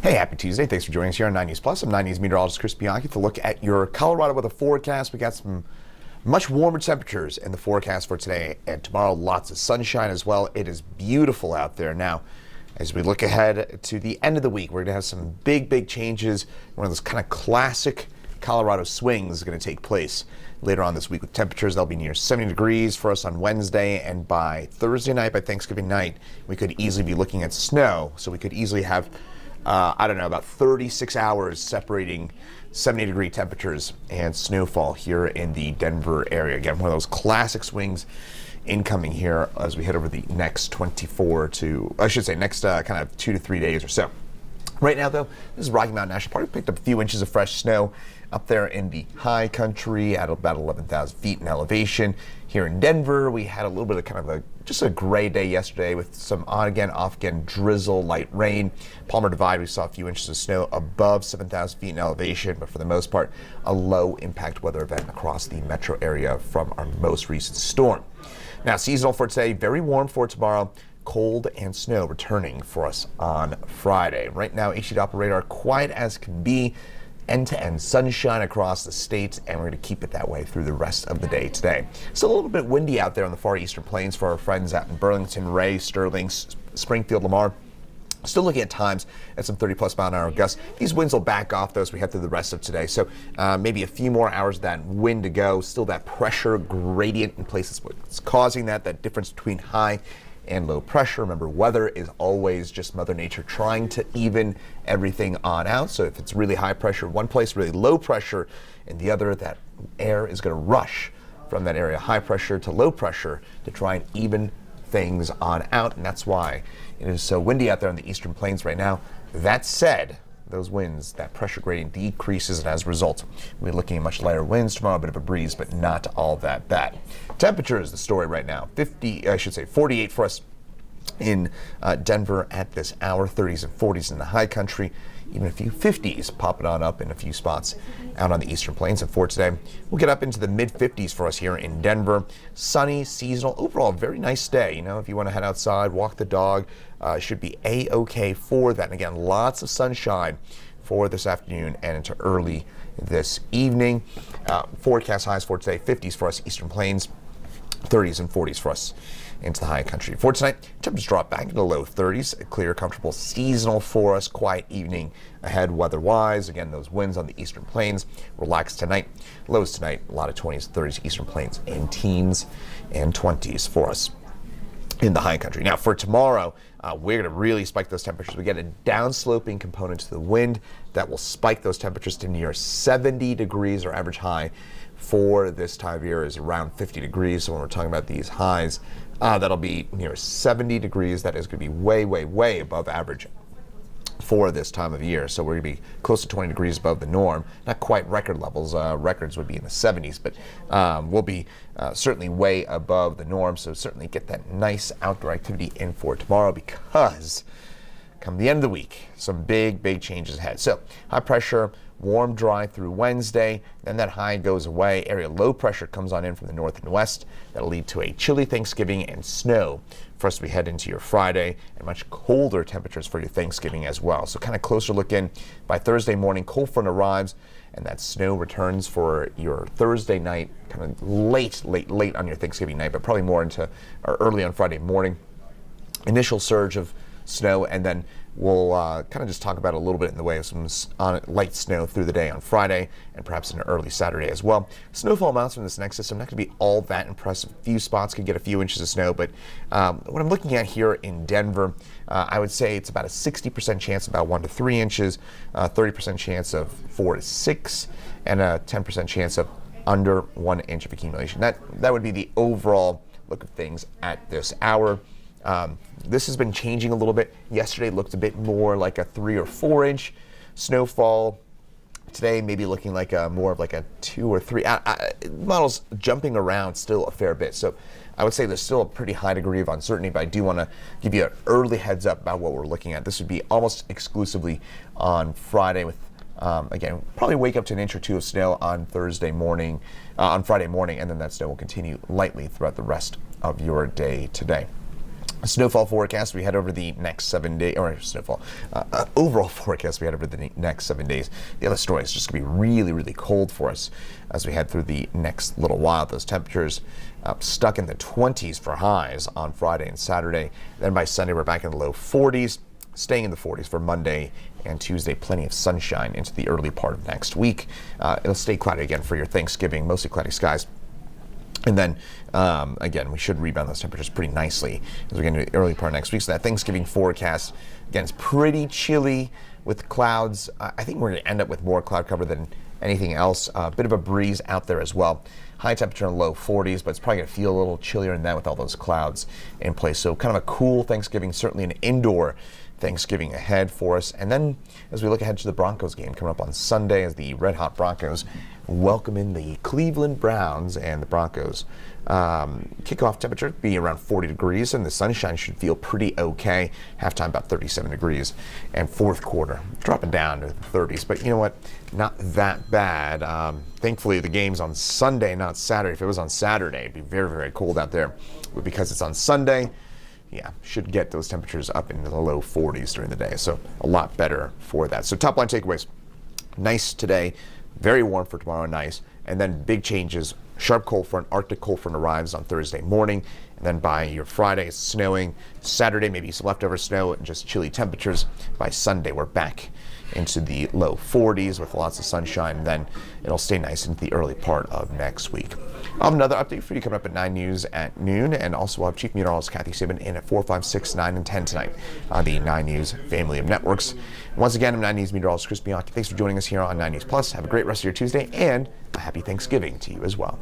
Hey, happy Tuesday. Thanks for joining us here on 9 News Plus. I'm 9 News meteorologist Chris Bianchi to look at your Colorado weather forecast. We got some much warmer temperatures in the forecast for today and tomorrow. Lots of sunshine as well. It is beautiful out there. Now, as we look ahead to the end of the week, we're going to have some big changes. One of those kind of classic Colorado swings is going to take place later on this week with temperatures. They'll be near 70 degrees for us on Wednesday, and by Thursday night, by Thanksgiving night, we could easily be looking at snow. So we could easily have about 36 hours separating 70-degree temperatures and snowfall here in the Denver area. Again, one of those classic swings incoming here as we head over the next next 2 to 3 days or so. Right now, though, this is Rocky Mountain National Park. We picked up a few inches of fresh snow up there in the high country at about 11,000 feet in elevation. Here in Denver, we had a little bit of just a gray day yesterday with some on-again, off-again drizzle, light rain. Palmer Divide, we saw a few inches of snow above 7,000 feet in elevation, but for the most part, a low-impact weather event across the metro area from our most recent storm. Now, seasonal for today, very warm for tomorrow. Cold and snow returning for us on Friday. Right now, HD Doppler radar quiet as can be. End-to-end sunshine across the state, and we're going to keep it that way through the rest of the day today. Still a little bit windy out there on the far eastern plains for our friends out in Burlington, Ray, Sterling, Springfield, Lamar. Still looking at times at some 30-plus mile-an-hour gusts. These winds will back off, though, as we head through the rest of today. So maybe a few more hours of that wind to go. Still that pressure gradient in places. What's causing that difference between high and low pressure. Remember, weather is always just Mother Nature trying to even everything on out. So if it's really high pressure one place, really low pressure in the other, that air is going to rush from that area, high pressure to low pressure, to try and even things on out. And that's why it is so windy out there on the eastern plains right now. That said, those winds, that pressure gradient decreases, and as a result, we're looking at much lighter winds tomorrow, a bit of a breeze, but not all that bad. Temperature is the story right now. 48 for us in Denver at this hour, 30s and 40s in the high country, even a few 50s popping on up in a few spots out on the eastern plains. And for today, we'll get up into the mid-50s for us here in Denver. Sunny, seasonal, overall very nice day. You know, if you want to head outside, walk the dog, should be a-okay for that. And again, lots of sunshine for this afternoon and into early this evening. Forecast highs for today, 50s for us eastern plains, 30s and 40s for us into the high country. For tonight, temperatures drop back into the low 30s, a clear, comfortable seasonal for us, quiet evening ahead weather-wise. Again, those winds on the eastern plains relax tonight. Lows tonight, a lot of 20s, 30s eastern plains, and teens and 20s for us in the high country. Now, for tomorrow, we're going to really spike those temperatures. We get a downsloping component to the wind that will spike those temperatures to near 70 degrees. Our average high for this time of year is around 50 degrees. So when we're talking about these highs, that'll be near 70 degrees. That is going to be way above average for this time of year. So we're going to be close to 20 degrees above the norm. Not quite record levels. Records would be in the 70s, but we'll be certainly way above the norm. So certainly get that nice outdoor activity in for tomorrow, because come the end of the week, some big changes ahead. So high pressure, warm, dry through Wednesday. Then that high goes away. Area low pressure comes on in from the north and west. That'll lead to a chilly Thanksgiving and snow for us as we head into your Friday, and much colder temperatures for your Thanksgiving as well. So kind of closer look in by Thursday morning. Cold front arrives, and that snow returns for your Thursday night, kind of late on your Thanksgiving night, but probably more into or early on Friday morning. Initial surge of snow, and then we'll kind of just talk about a little bit in the way of some light snow through the day on Friday and perhaps an early Saturday as well. Snowfall amounts from this next system not going to be all that impressive. A few spots could get a few inches of snow, but what I'm looking at here in Denver, I would say it's about a 60% chance of about 1 to 3 inches, 30% chance of 4 to 6, and a 10% chance of under 1 inch of accumulation. That would be the overall look of things at this hour. This has been changing a little bit. Yesterday looked a bit more like a 3 or 4 inch snowfall. Today maybe looking like more of like a 2 or 3. Models jumping around still a fair bit. So I would say there's still a pretty high degree of uncertainty, but I do want to give you an early heads up about what we're looking at. This would be almost exclusively on Friday with again, probably wake up to an inch or two of snow on Thursday morning, on Friday morning, and then that snow will continue lightly throughout the rest of your day today. Snowfall forecast we head over the next 7 days, or snowfall, overall forecast we head over the next 7 days. The other story is just going to be really, really cold for us as we head through the next little while. Those temperatures stuck in the 20s for highs on Friday and Saturday. Then by Sunday, we're back in the low 40s, staying in the 40s for Monday and Tuesday. Plenty of sunshine into the early part of next week. It'll stay cloudy again for your Thanksgiving, mostly cloudy skies. And then, again, we should rebound those temperatures pretty nicely as we get into the early part of next week. So that Thanksgiving forecast, again, is pretty chilly with clouds. I think we're going to end up with more cloud cover than anything else. A bit of a breeze out there as well. High temperature in the low 40s, but it's probably going to feel a little chillier than that with all those clouds in place. So kind of a cool Thanksgiving, certainly an indoor Thanksgiving ahead for us. And then as we look ahead to the Broncos game coming up on Sunday, as the Red Hot Broncos welcome in the Cleveland Browns, and the Broncos kickoff temperature be around 40 degrees, and the sunshine should feel pretty okay. Halftime about 37 degrees, and fourth quarter dropping down to the 30s. But you know what? Not that bad. Thankfully, the game's on Sunday, not Saturday. If it was on Saturday, it'd be very, very cold out there. But because it's on Sunday, yeah, should get those temperatures up into the low 40s during the day. So a lot better for that. So top line takeaways. Nice today. Very warm for tomorrow, nice. And then big changes. Sharp cold front, Arctic cold front arrives on Thursday morning. And then by your Friday, it's snowing. Saturday, maybe some leftover snow and just chilly temperatures. By Sunday, we're back into the low 40s with lots of sunshine. And then it'll stay nice into the early part of next week. I'll have another update for you coming up at 9 News at noon. And also we'll have Chief Meteorologist Kathy Sabin in at 4, 5, 6, 9, and 10 tonight on the 9 News family of networks. Once again, I'm 9 News meteorologist Chris Bianchi. Thanks for joining us here on 9 News Plus. Have a great rest of your Tuesday, and a happy Thanksgiving to you as well.